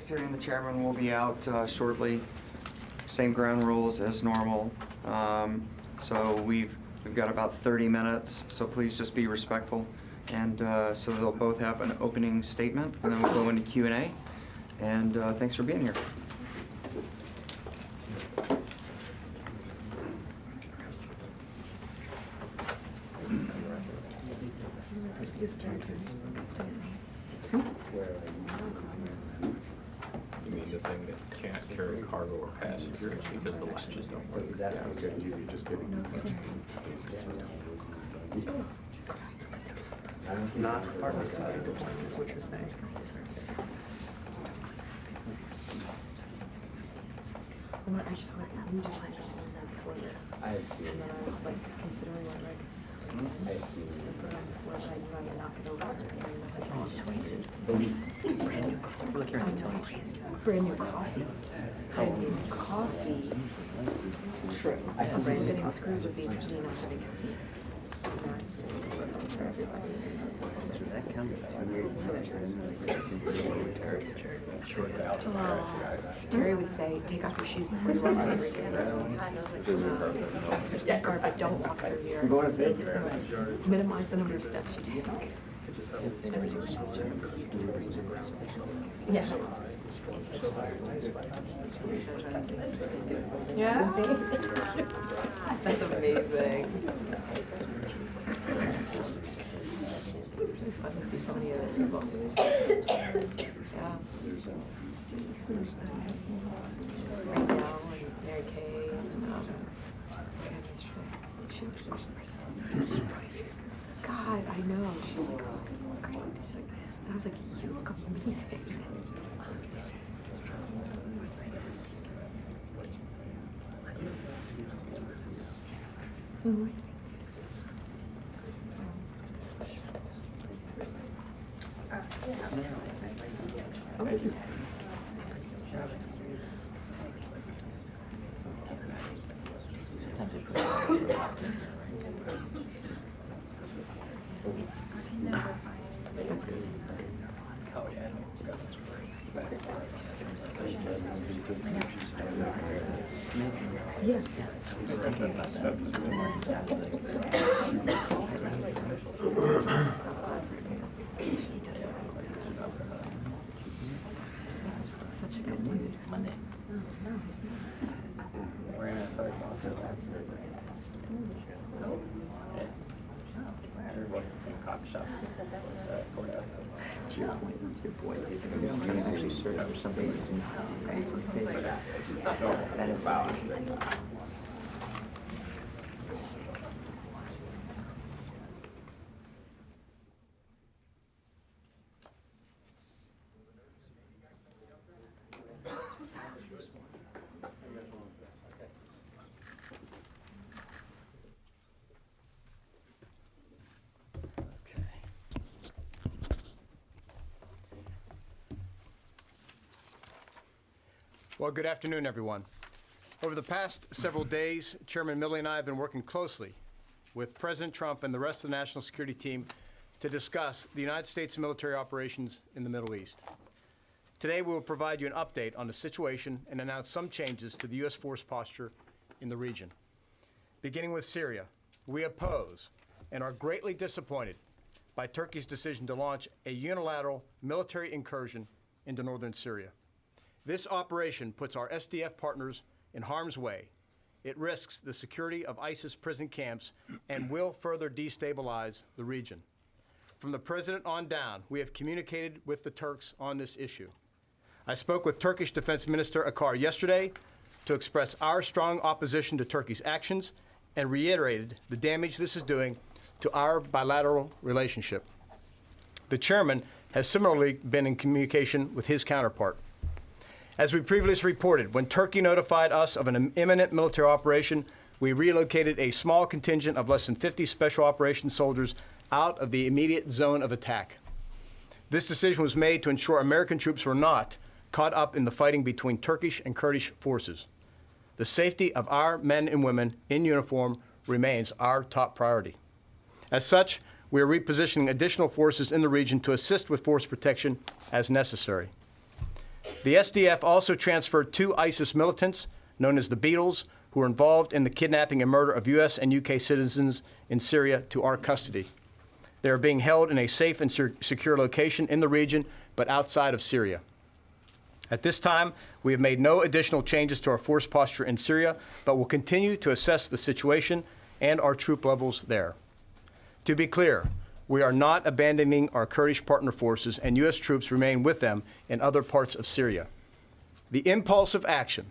Secretary and the Chairman will be out shortly. Same ground rules as normal. So we've got about 30 minutes, so please just be respectful. And so they'll both have an opening statement, and then we'll go into Q&A. And thanks for being here. You mean the thing that can't carry cargo or passengers because the latches don't work? Exactly. Okay, easy, just kidding. That's not apartment side, is what you're saying. I just went before this, and then I was like considering whether I could spring and put on the floor, but I knew I would knock it over. Brand new coffee. Brand new coffee. True. Brand getting screwed would be me not having coffee. That's just difficult for everybody. So there's Terry would say, take off your shoes before you walk on the weekend. But don't walk through here. Minimize the number of steps you take. Yeah. Yeah? That's amazing. It's fun to see so many of those people. Yeah. Right now, like Mary Kay, she was great. God, I know. She's like, oh, great. She's like, and I was like, you look amazing. Mm-hmm. That's good. Yes. Such a good dude. Monday. No, he's not. We're gonna start also last year. Everybody in the same coffee shop. Who said that was Courthouse. Your boy lives in the community search for something that's not right for pay. That is wow. Well, good afternoon, everyone. Over the past several days, Chairman Milley and I have been working closely with President Trump and the rest of the national security team to discuss the United States military operations in the Middle East. Today, we will provide you an update on the situation and announce some changes to the U.S. force posture in the region. Beginning with Syria, we oppose and are greatly disappointed by Turkey's decision to launch a unilateral military incursion into northern Syria. This operation puts our SDF partners in harm's way. It risks the security of ISIS prison camps and will further destabilize the region. From the president on down, we have communicated with the Turks on this issue. I spoke with Turkish Defense Minister Akar yesterday to express our strong opposition to Turkey's actions and reiterated the damage this is doing to our bilateral relationship. The chairman has similarly been in communication with his counterpart. As we previously reported, when Turkey notified us of an imminent military operation, we relocated a small contingent of less than 50 special operations soldiers out of the immediate zone of attack. This decision was made to ensure American troops were not caught up in the fighting between Turkish and Kurdish forces. The safety of our men and women in uniform remains our top priority. As such, we are repositioning additional forces in the region to assist with force protection as necessary. The SDF also transferred 2 ISIS militants, known as the Beatles, who were involved in the kidnapping and murder of U.S. and U.K. citizens in Syria, to our custody. They are being held in a safe and secure location in the region, but outside of Syria. At this time, we have made no additional changes to our force posture in Syria, but will continue to assess the situation and our troop levels there. To be clear, we are not abandoning our Kurdish partner forces, and U.S. troops remain with them in other parts of Syria. The impulsive action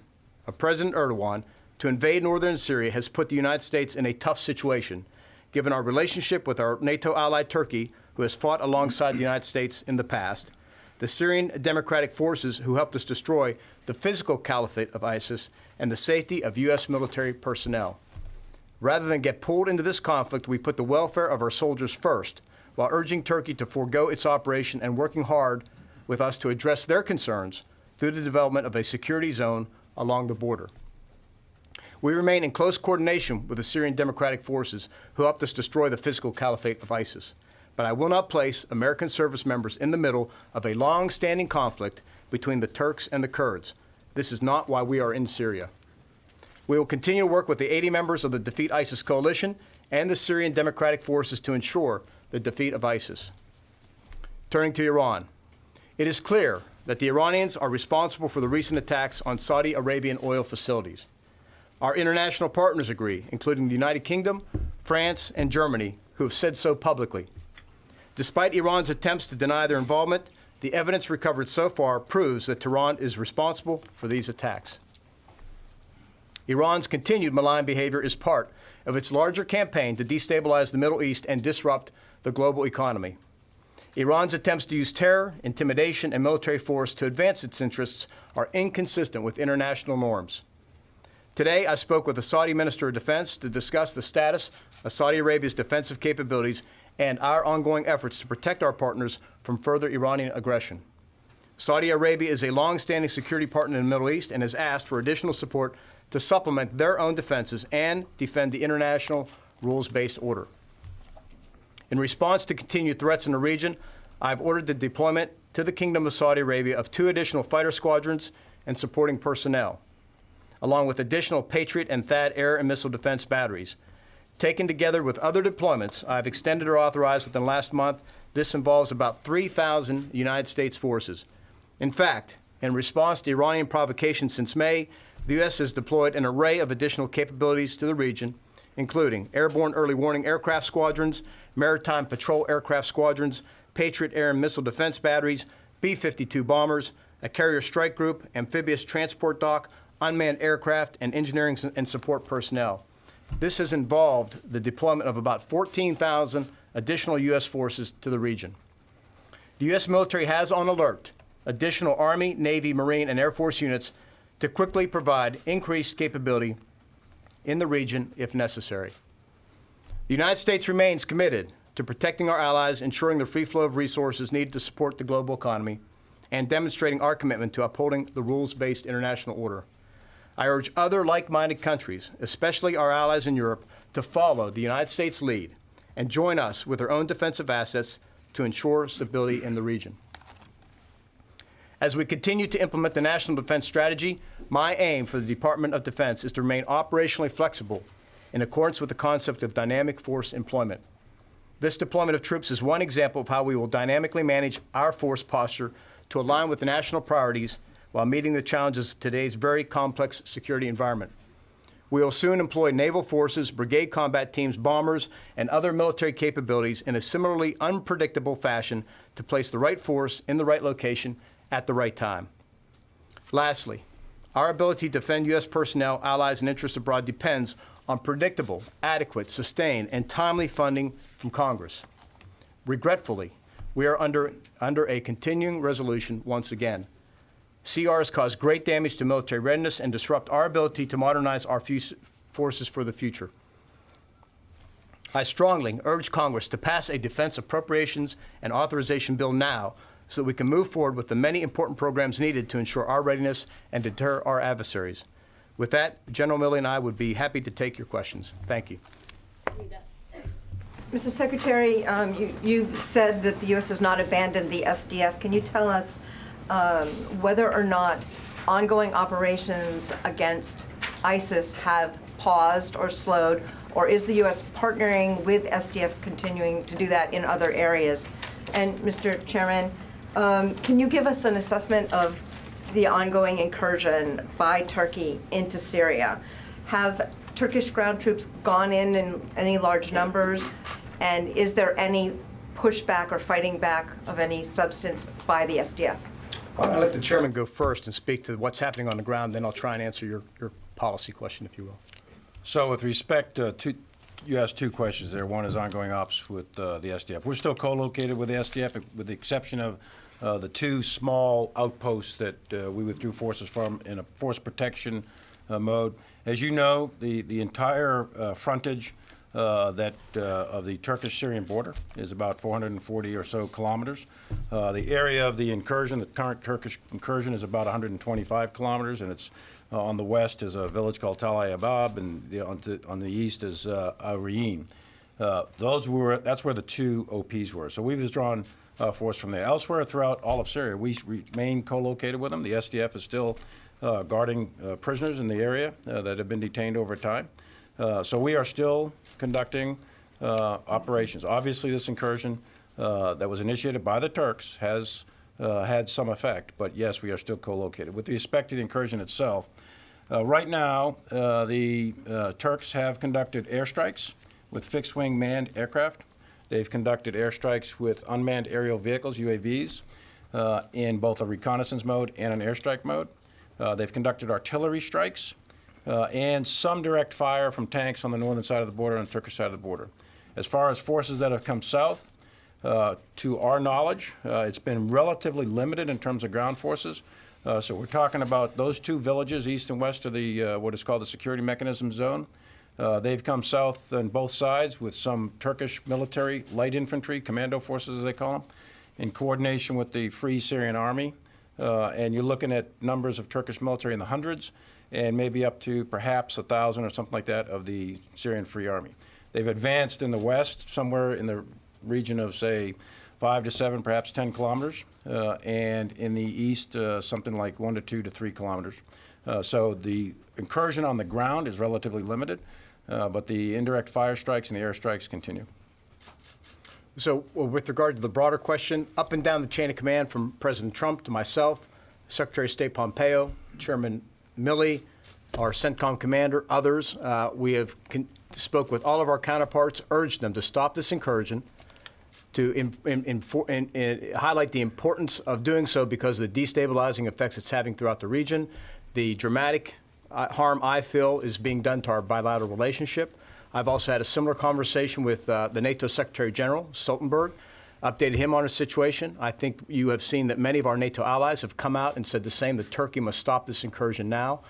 of President Erdogan to invade northern Syria has put the United States in a tough situation, given our relationship with our NATO ally Turkey, who has fought alongside the United States in the past, the Syrian Democratic Forces who helped us destroy the physical caliphate of ISIS, and the safety of U.S. military personnel. Rather than get pulled into this conflict, we put the welfare of our soldiers first, while urging Turkey to forego its operation and working hard with us to address their concerns through the development of a security zone along the border. We remain in close coordination with the Syrian Democratic Forces who helped us destroy the physical caliphate of ISIS. But I will not place American service members in the middle of a long-standing conflict between the Turks and the Kurds. This is not why we are in Syria. We will continue to work with the 80 members of the Defeat ISIS Coalition and the Syrian Democratic Forces to ensure the defeat of ISIS. Turning to Iran, it is clear that the Iranians are responsible for the recent attacks on Saudi Arabian oil facilities. Our international partners agree, including the United Kingdom, France, and Germany, who have said so publicly. Despite Iran's attempts to deny their involvement, the evidence recovered so far proves that Tehran is responsible for these attacks. Iran's continued malign behavior is part of its larger campaign to destabilize the Middle East and disrupt the global economy. Iran's attempts to use terror, intimidation, and military force to advance its interests are inconsistent with international norms. Today, I spoke with the Saudi Minister of Defense to discuss the status of Saudi Arabia's defensive capabilities and our ongoing efforts to protect our partners from further Iranian aggression. Saudi Arabia is a long-standing security partner in the Middle East and has asked for additional support to supplement their own defenses and defend the international rules-based order. In response to continued threats in the region, I've ordered the deployment to the Kingdom of Saudi Arabia of 2 additional fighter squadrons and supporting personnel, along with additional Patriot and THAAD air and missile defense batteries. Taken together with other deployments I've extended or authorized within the last month, this involves about 3,000 United States forces. In fact, in response to Iranian provocations since May, the U.S. has deployed an array of additional capabilities to the region, including airborne early warning aircraft squadrons, maritime patrol aircraft squadrons, Patriot air and missile defense batteries, B-52 bombers, a carrier strike group, amphibious transport dock, unmanned aircraft, and engineering and support personnel. This has involved the deployment of about 14,000 additional U.S. forces to the region. The U.S. military has on alert additional Army, Navy, Marine, and Air Force units to quickly provide increased capability in the region if necessary. The United States remains committed to protecting our allies, ensuring the free flow of resources needed to support the global economy, and demonstrating our commitment to upholding the rules-based international order. I urge other like-minded countries, especially our allies in Europe, to follow the United States' lead and join us with their own defensive assets to ensure stability in the region. As we continue to implement the National Defense Strategy, my aim for the Department of Defense is to remain operationally flexible in accordance with the concept of dynamic force employment. This deployment of troops is one example of how we will dynamically manage our force posture to align with the national priorities while meeting the challenges of today's very complex security environment. We will soon employ naval forces, brigade combat teams, bombers, and other military capabilities in a similarly unpredictable fashion to place the right force in the right location at the right time. Lastly, our ability to defend U.S. personnel, allies, and interests abroad depends on predictable, adequate, sustained, and timely funding from Congress. Regretfully, we are under a continuing resolution once again. CRs cause great damage to military readiness and disrupt our ability to modernize our forces for the future. I strongly urge Congress to pass a defense appropriations and authorization bill now so that we can move forward with the many important programs needed to ensure our readiness and deter our adversaries. With that, General Milley and I would be happy to take your questions. Thank you. Mr. Secretary, you've said that the U.S. has not abandoned the SDF. Can you tell us whether or not ongoing operations against ISIS have paused or slowed, or is the U.S. partnering with SDF continuing to do that in other areas? And Mr. Chairman, can you give us an assessment of the ongoing incursion by Turkey into Syria? Have Turkish ground troops gone in any large numbers? And is there any pushback or fighting back of any substance by the SDF? I'll let the chairman go first and speak to what's happening on the ground, then I'll try and answer your policy question, if you will. So with respect to, you asked two questions there. One is ongoing ops with the SDF. We're still co-located with the SDF, with the exception of the two small outposts that we withdrew forces from in a force protection mode. As you know, the entire frontage of the Turkish-Syrian border is about 440 or so kilometers. The area of the incursion, the current Turkish incursion, is about 125 kilometers, and it's on the west is a village called Tal Abab, and on the east is Ariyin. That's where the two OPs were. So we've withdrawn force from there. Elsewhere throughout all of Syria, we remain co-located with them. The SDF is still guarding prisoners in the area that have been detained over time. So we are still conducting operations. Obviously, this incursion that was initiated by the Turks has had some effect, but yes, we are still co-located. With respect to the incursion itself, right now, the Turks have conducted airstrikes with fixed-wing manned aircraft. They've conducted airstrikes with unmanned aerial vehicles, UAVs, in both a reconnaissance mode and an airstrike mode. They've conducted artillery strikes and some direct fire from tanks on the northern side of the border and the Turkish side of the border. As far as forces that have come south, to our knowledge, it's been relatively limited in terms of ground forces. So we're talking about those two villages, east and west of the what is called the security mechanism zone. They've come south on both sides with some Turkish military, light infantry, commando forces as they call them, in coordination with the Free Syrian Army. And you're looking at numbers of Turkish military in the hundreds, and maybe up to perhaps 1,000 or something like that of the Syrian Free Army. They've advanced in the west, somewhere in the region of, say, 5 to 7, perhaps 10 kilometers, and in the east, something like 1 to 2 to 3 kilometers. So the incursion on the ground is relatively limited, but the indirect fire strikes and the airstrikes continue. So with regard to the broader question, up and down the chain of command from President Trump to myself, Secretary of State Pompeo, Chairman Milley, our CENTCOM commander, others, we have spoke with all of our counterparts, urged them to stop this incursion, to highlight the importance of doing so because of the destabilizing effects it's having throughout the region. The dramatic harm I feel is being done to our bilateral relationship. I've also had a similar conversation with the NATO Secretary General, Stoltenberg, updated him on the situation. I think you have seen that many of our NATO allies have come out and said the same, that Turkey must stop this incursion now.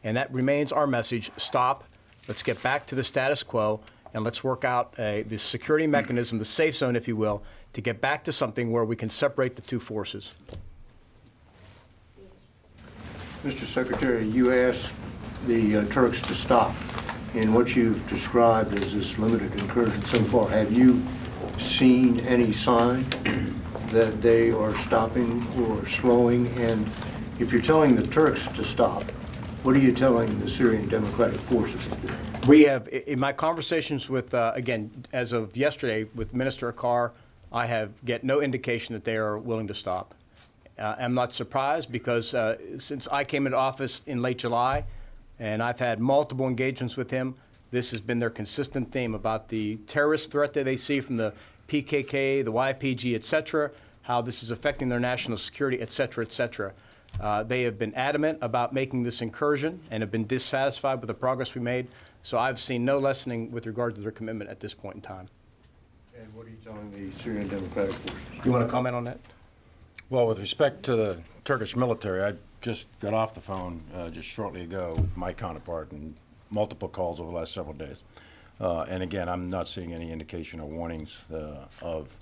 And that remains our message: stop, let's get back to the status quo, and let's work out the security mechanism, the safe zone, if you will, to get back to something where we can separate the two forces. Mr. Secretary, you asked the Turks to stop. In what you've described as this limited incursion so far, have you seen any sign that they are stopping or slowing? And if you're telling the Turks to stop, what are you telling the Syrian Democratic Forces to do? We have, in my conversations with, again, as of yesterday, with Minister Akar, I have get no indication that they are willing to stop. I'm not surprised because since I came into office in late July, and I've had multiple engagements with him, this has been their consistent theme about the terrorist threat that they see from the PKK, the YPG, et cetera, how this is affecting their national security, et cetera, et cetera. They have been adamant about making this incursion and have been dissatisfied with the progress we made. So I've seen no lessening with regard to their commitment at this point in time. And what are you telling the Syrian Democratic Forces? You want to comment on that? Well, with respect to the Turkish military, I just got off the phone just shortly ago with my counterpart and multiple calls over the last several days. And again, I'm not seeing any indication or warnings of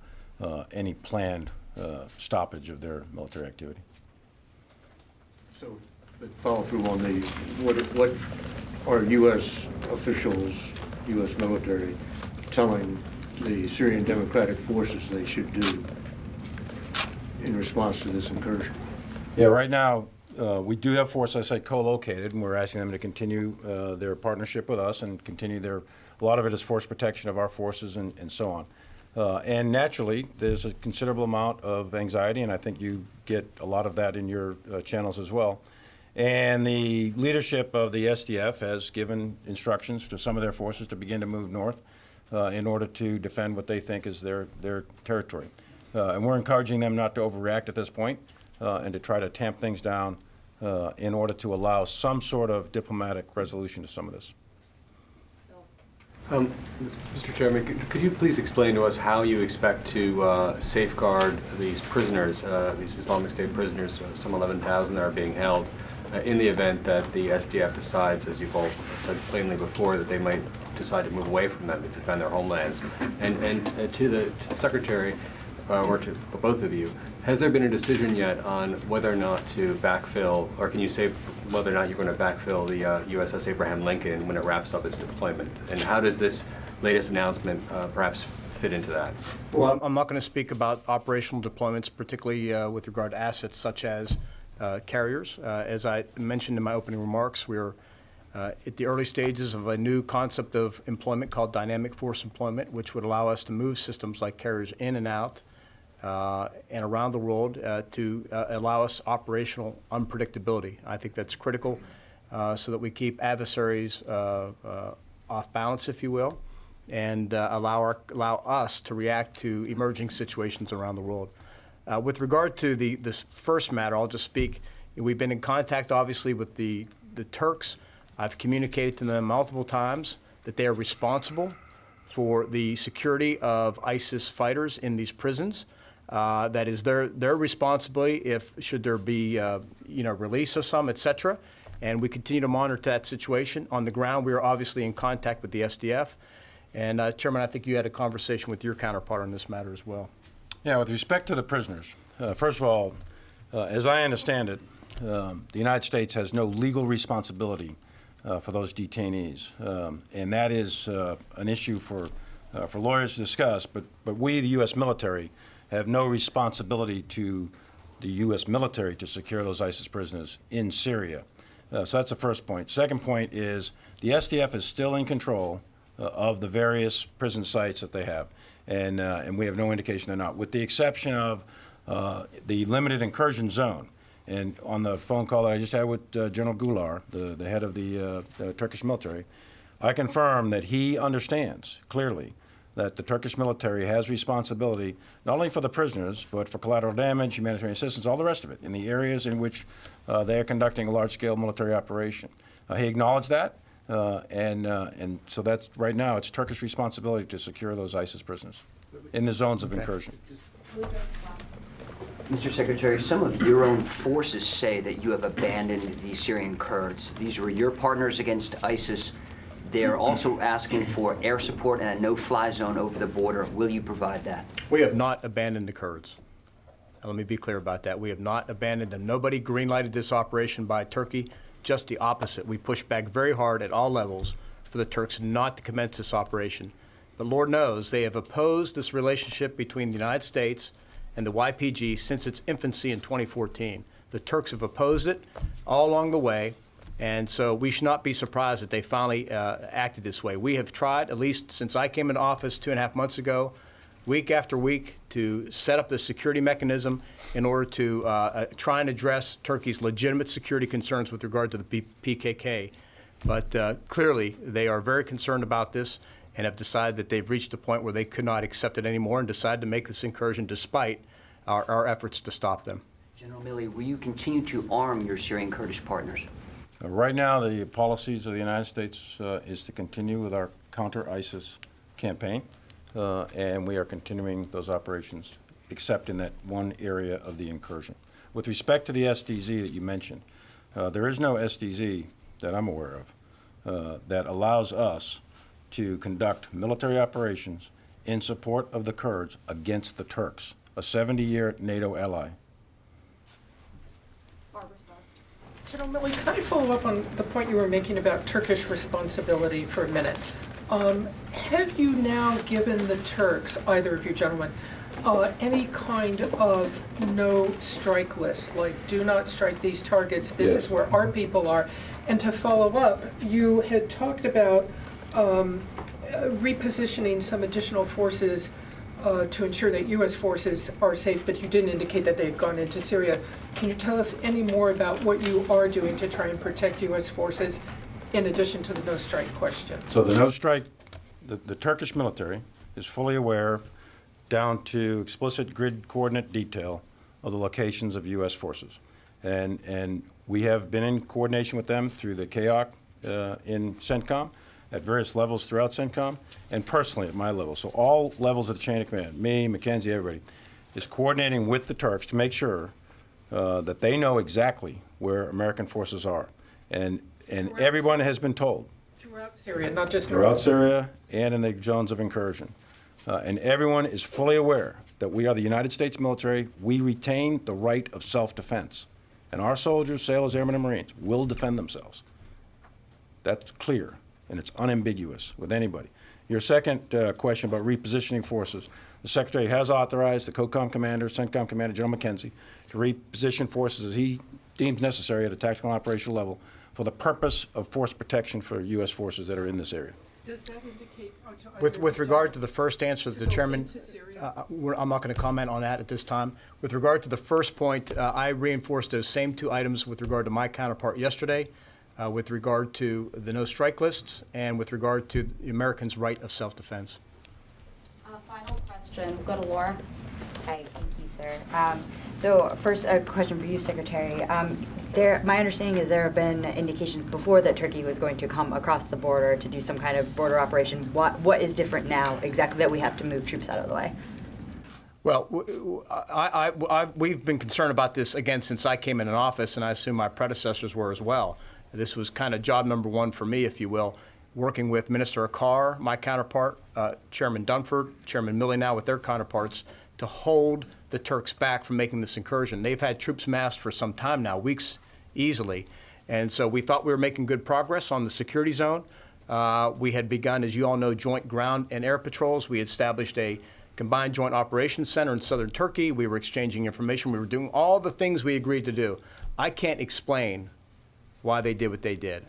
any planned stoppage of their military activity. So, but follow through on the, what are U.S. officials, U.S. military, telling the Syrian Democratic Forces they should do in response to this incursion? Yeah, right now, we do have forces, as I said, co-located, and we're asking them to continue their partnership with us and continue a lot of it is force protection of our forces and so on. And naturally, there's a considerable amount of anxiety, and I think you get a lot of that in your channels as well. And the leadership of the SDF has given instructions to some of their forces to begin to move north in order to defend what they think is their territory. And we're encouraging them not to overreact at this point and to try to tamp things down in order to allow some sort of diplomatic resolution to some of this. Mr. Chairman, could you please explain to us how you expect to safeguard these prisoners, these Islamic State prisoners, some 11,000 that are being held, in the event that the SDF decides, as you've all said plainly before, that they might decide to move away from them to defend their homelands? And to the Secretary, or to both of you, has there been a decision yet on whether or not to backfill, or can you say whether or not you're going to backfill the USS Abraham Lincoln when it wraps up its deployment? And how does this latest announcement perhaps fit into that? Well, I'm not going to speak about operational deployments, particularly with regard to assets such as carriers. As I mentioned in my opening remarks, we're at the early stages of a new concept of employment called dynamic force employment, which would allow us to move systems like carriers in and out and around the world to allow us operational unpredictability. I think that's critical so that we keep adversaries off balance, if you will, and allow us to react to emerging situations around the world. With regard to this first matter, I'll just speak. We've been in contact, obviously, with the Turks. I've communicated to them multiple times that they are responsible for the security of ISIS fighters in these prisons. That is their responsibility should there be release of some, et cetera. And we continue to monitor that situation. On the ground, we are obviously in contact with the SDF. And Chairman, I think you had a conversation with your counterpart on this matter as well. Yeah, with respect to the prisoners, first of all, as I understand it, the United States has no legal responsibility for those detainees. And that is an issue for lawyers to discuss, but we, the U.S. military, have no responsibility to the U.S. military to secure those ISIS prisoners in Syria. So that's the first point. Second point is the SDF is still in control of the various prison sites that they have, and we have no indication they're not, with the exception of the limited incursion zone. And on the phone call that I just had with General Gular, the head of the Turkish military, I confirm that he understands clearly that the Turkish military has responsibility not only for the prisoners, but for collateral damage, humanitarian assistance, all the rest of it, in the areas in which they are conducting a large-scale military operation. He acknowledged that, and so that's, right now, it's Turkish responsibility to secure those ISIS prisoners in the zones of incursion. Mr. Secretary, some of your own forces say that you have abandoned the Syrian Kurds. These were your partners against ISIS. They are also asking for air support and a no-fly zone over the border. Will you provide that? We have not abandoned the Kurds. Now, let me be clear about that. We have not abandoned them. Nobody green-lighted this operation by Turkey. Just the opposite. We pushed back very hard at all levels for the Turks not to commence this operation. But Lord knows they have opposed this relationship between the United States and the YPG since its infancy in 2014. The Turks have opposed it all along the way, and so we should not be surprised that they finally acted this way. We have tried, at least since I came into office 2.5 months ago, week after week, to set up the security mechanism in order to try and address Turkey's legitimate security concerns with regard to the PKK. But clearly, they are very concerned about this and have decided that they've reached a point where they could not accept it anymore and decided to make this incursion despite our efforts to stop them. General Milley, will you continue to arm your Syrian Kurdish partners? Right now, the policies of the United States is to continue with our counter-ISIS campaign, and we are continuing those operations, except in that one area of the incursion. With respect to the SDZ that you mentioned, there is no SDZ that I'm aware of that allows us to conduct military operations in support of the Kurds against the Turks, a 70-year NATO ally. General Milley, can I follow up on the point you were making about Turkish responsibility for a minute? Have you now given the Turks, either of you gentlemen, any kind of no strike list, like do not strike these targets, this Yes. is where our people are. And to follow up, you had talked about repositioning some additional forces to ensure that U.S. forces are safe, but you didn't indicate that they had gone into Syria. Can you tell us any more about what you are doing to try and protect U.S. forces in addition to the no strike question? So the no strike, the Turkish military is fully aware, down to explicit grid coordinate detail, of the locations of U.S. forces. And we have been in coordination with them through the KOC in CENTCOM, at various levels throughout CENTCOM, and personally at my level. So all levels of the chain of command, me, Mackenzie, everybody, is coordinating with the Turks to make sure that they know exactly where American forces are. And everyone has been told. Throughout Syria, not just Throughout Syria and in the zones of incursion. And everyone is fully aware that we are the United States military. We retain the right of self-defense. And our soldiers, sailors, airmen, and Marines will defend themselves. That's clear, and it's unambiguous with anybody. Your second question about repositioning forces, the Secretary has authorized the COCOM commander, CENTCOM commander, General Mackenzie, to reposition forces as he deems necessary at a tactical and operational level for the purpose of force protection for U.S. forces that are in this area. Does that indicate? With regard to the first answer that the go chairman, into Syria? I'm not going to comment on that at this time. With regard to the first point, I reinforced those same two items with regard to my counterpart yesterday, with regard to the no strike lists and with regard to the Americans' right of self-defense. Final question. We'll go to Laura. Hi, thank you, sir. So first, a question for you, Secretary. My understanding is there have been indications before that Turkey was going to come across the border to do some kind of border operation. What is different now exactly that we have to move troops out of the way? Well, we've been concerned about this, again, since I came in office, and I assume my predecessors were as well. This was kind of job number one for me, if you will, working with Minister Akar, my counterpart, Chairman Dunford, Chairman Milley now with their counterparts, to hold the Turks back from making this incursion. They've had troops massed for some time now, weeks easily. And so we thought we were making good progress on the security zone. We had begun, as you all know, joint ground and air patrols. We established a combined joint operations center in southern Turkey. We were exchanging information. We were doing all the things we agreed to do. I can't explain why they did what they did.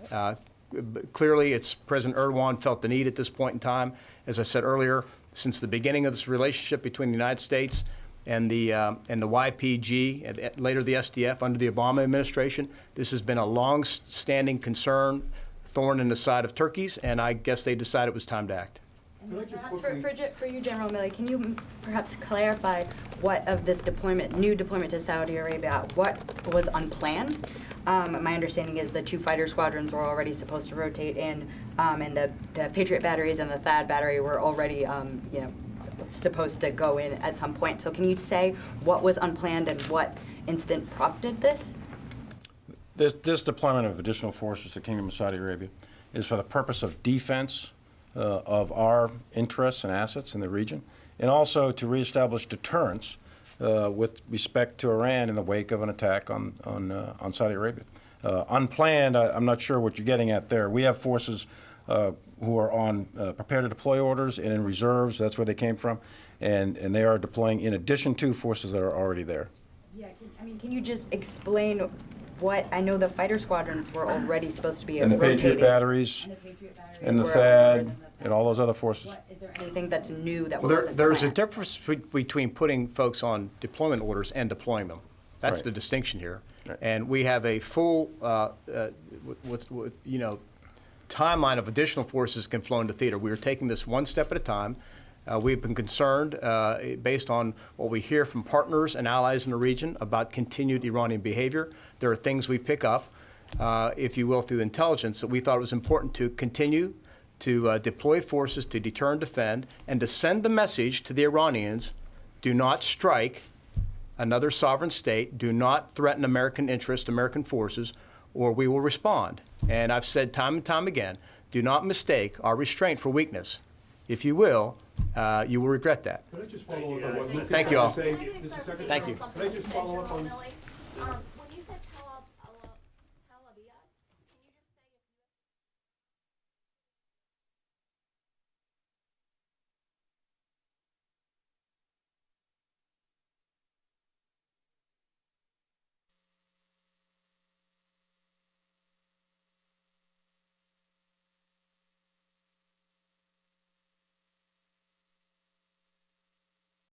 Clearly, it's President Erdogan felt the need at this point in time. As I said earlier, since the beginning of this relationship between the United States and the YPG, and later the SDF under the Obama administration, this has been a long-standing concern, thorn in the side of Turkey's, and I guess they decided it was time to act. For you, General Milley, can you perhaps clarify what of this new deployment to Saudi Arabia, what was unplanned? My understanding is the 2 fighter squadrons were already supposed to rotate in, and the Patriot batteries and the THAAD battery were already, supposed to go in at some point. So can you say what was unplanned and what incident prompted this? This deployment of additional forces to the Kingdom of Saudi Arabia is for the purpose of defense of our interests and assets in the region, and also to reestablish deterrence with respect to Iran in the wake of an attack on Saudi Arabia. Unplanned, I'm not sure what you're getting at there. We have forces who are on prepare to deploy orders and in reserves. That's where they came from, and they are deploying in addition to forces that are already there. Yeah, can you just explain what, I know the fighter squadrons were already supposed to be And the rotating. Patriot batteries, and the were THAAD, and all those other forces. Is there anything that's new that Well, wasn't there's a planned? difference between putting folks on deployment orders and deploying them. That's Right. the distinction here. Right. And we have a full, timeline of additional forces can flow into theater. We are taking this one step at a time. We've been concerned, based on what we hear from partners and allies in the region, about continued Iranian behavior. There are things we pick up, if you will, through intelligence that we thought it was important to continue to deploy forces to deter and defend, and to send the message to the Iranians: do not strike another sovereign state, do not threaten American interests, American forces, or we will respond. And I've said time and time again, do not mistake our restraint for weakness. If you will regret that. Can I just follow up on what Lucas Thank you all. was saying? Mr. Secretary? Thank you. Can I just follow up on?